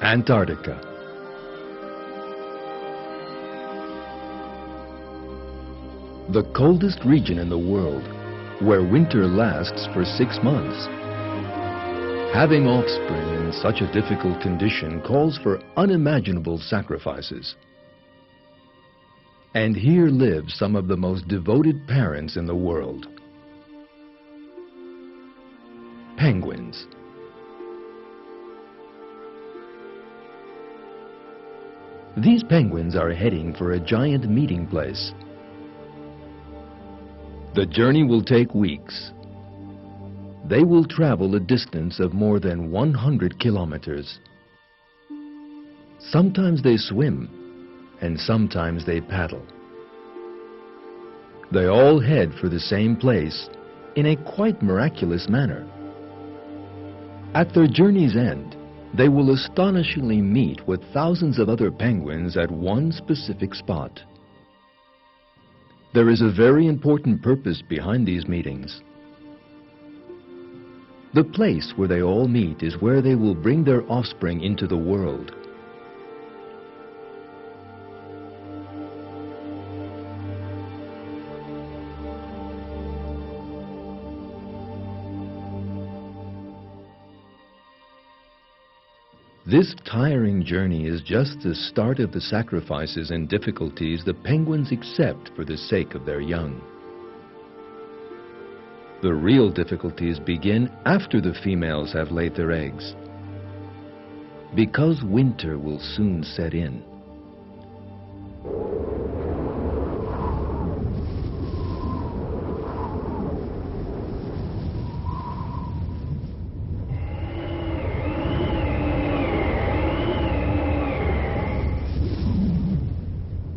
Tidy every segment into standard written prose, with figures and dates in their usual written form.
Antarctica. The coldest region in the world, where winter lasts for 6 months. Having offspring in such a difficult condition calls for unimaginable sacrifices. And here live some of the most devoted parents in the world. Penguins. These penguins are heading for a giant meeting place. The journey will take weeks. They will travel a distance of more than 100 kilometers. Sometimes they swim, and sometimes they paddle. They all head for the same place in a quite miraculous manner. At their journey's end, they will astonishingly meet with thousands of other penguins at one specific spot. There is a very important purpose behind these meetings. The place where they all meet is where they will bring their offspring into the world. This tiring journey is just the start of the sacrifices and difficulties the penguins accept for the sake of their young. The real difficulties begin after the females have laid their eggs, because winter will soon set in.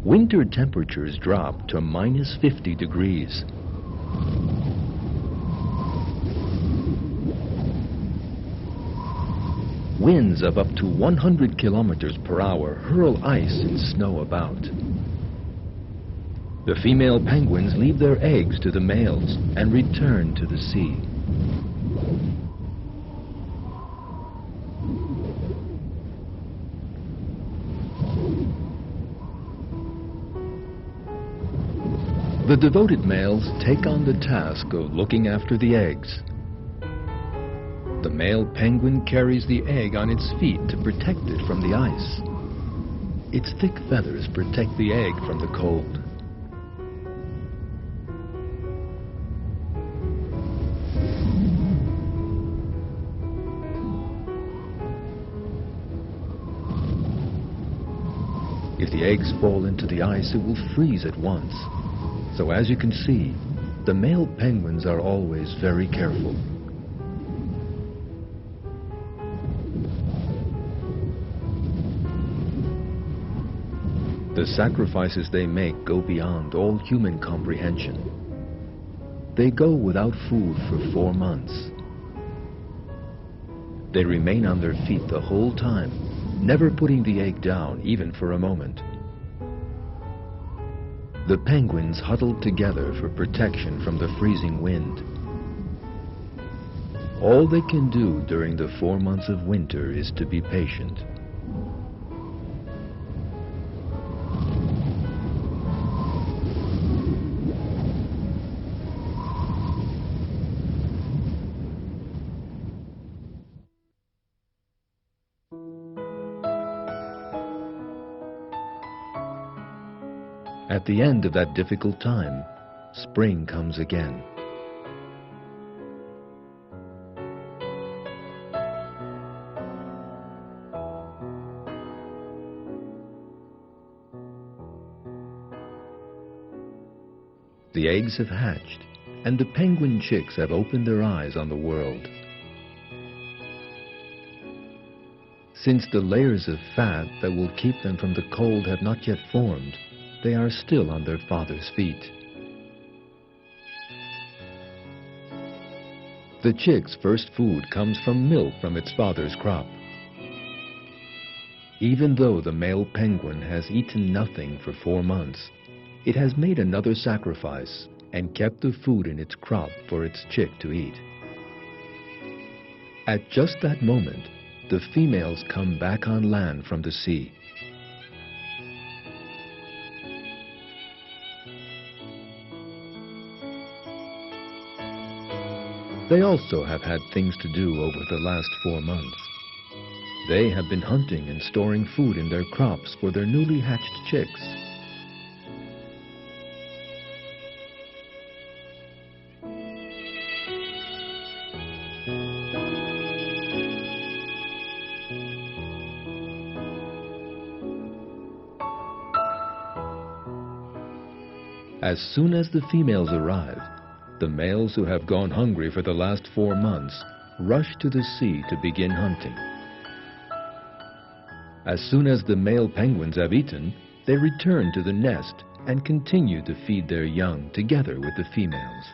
Winter temperatures drop to -50 degrees. Winds of up to 100 kilometers per hour hurl ice and snow about. The female penguins leave their eggs to the males and return to the sea. The devoted males take on the task of looking after the eggs. The male penguin carries the egg on its feet to protect it from the ice. Its thick feathers protect the egg from the cold. If the eggs fall into the ice, it will freeze at once. So as you can see, the male penguins are always very careful. The sacrifices they make go beyond all human comprehension. They go without food for 4 months. They remain on their feet the whole time, never putting the egg down even for a moment. The penguins huddled together for protection from the freezing wind. All they can do during the 4 months of winter is to be patient. At the end of that difficult time, spring comes again. The eggs have hatched, and the penguin chicks have opened their eyes on the world. Since the layers of fat that will keep them from the cold have not yet formed, they are still on their father's feet. The chick's first food comes from milk from its father's crop. Even though the male penguin has eaten nothing for 4 months, it has made another sacrifice and kept the food in its crop for its chick to eat. At just that moment, the females come back on land from the sea. They also have had things to do over the last 4 months. They have been hunting and storing food in their crops for their newly hatched chicks. As soon as the females arrive, the males who have gone hungry for the last 4 months rush to the sea to begin hunting. As soon as the male penguins have eaten, they return to the nest and continue to feed their young together with the females.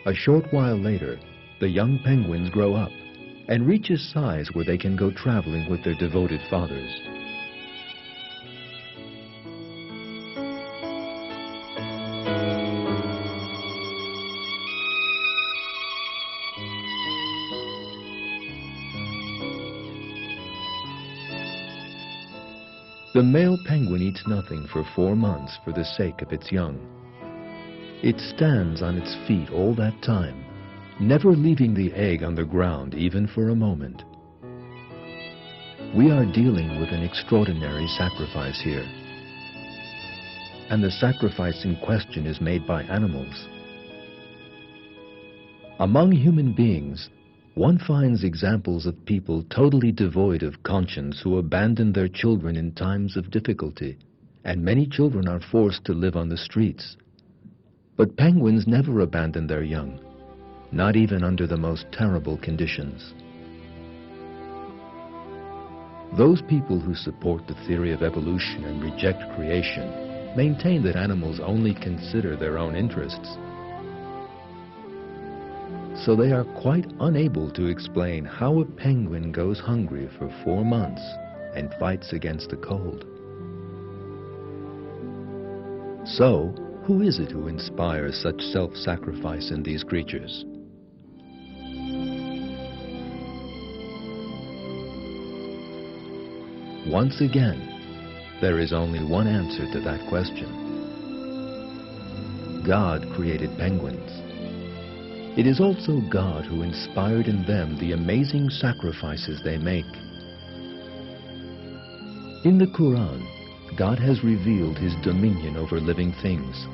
A short while later, the young penguins grow up and reach a size where they can go traveling with their devoted fathers. The male penguin eats nothing for 4 months for the sake of its young. It stands on its feet all that time, never leaving the egg on the ground even for a moment. We are dealing with an extraordinary sacrifice here. And the sacrifice in question is made by animals. Among human beings, one finds examples of people totally devoid of conscience who abandon their children in times of difficulty, and many children are forced to live on the streets. But penguins never abandon their young, not even under the most terrible conditions. Those people who support the theory of evolution and reject creation maintain that animals only consider their own interests. So they are quite unable to explain how a penguin goes hungry for 4 months and fights against the cold. So, who is it who inspires such self-sacrifice in these creatures? Once again, there is only one answer to that question. God created penguins. It is also God who inspired in them the amazing sacrifices they make. In the Quran, God has revealed His dominion over living things.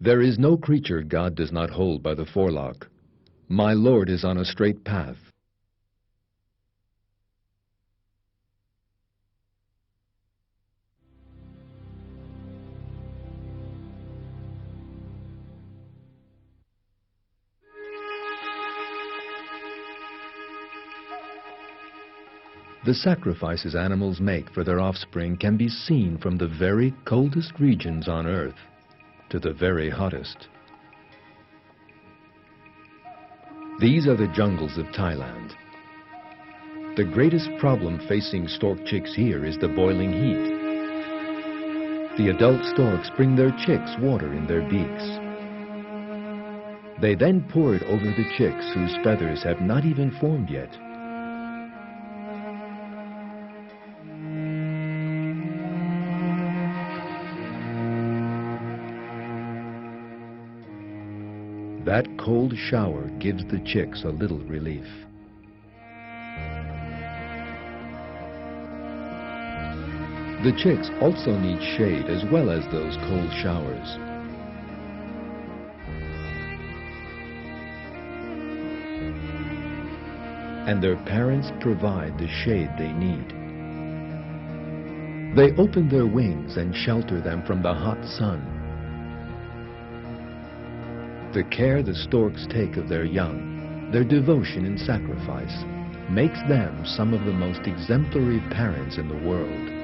There is no creature God does not hold by the forelock. My Lord is on a straight path. The sacrifices animals make for their offspring can be seen from the very coldest regions on Earth to the very hottest. These are the jungles of Thailand. The greatest problem facing stork chicks here is the boiling heat. The adult storks bring their chicks water in their beaks. They then pour it over the chicks whose feathers have not even formed yet. That cold shower gives the chicks a little relief. The chicks also need shade as well as those cold showers. And their parents provide the shade they need. They open their wings and shelter them from the hot sun. The care the storks take of their young, their devotion and sacrifice, makes them some of the most exemplary parents in the world.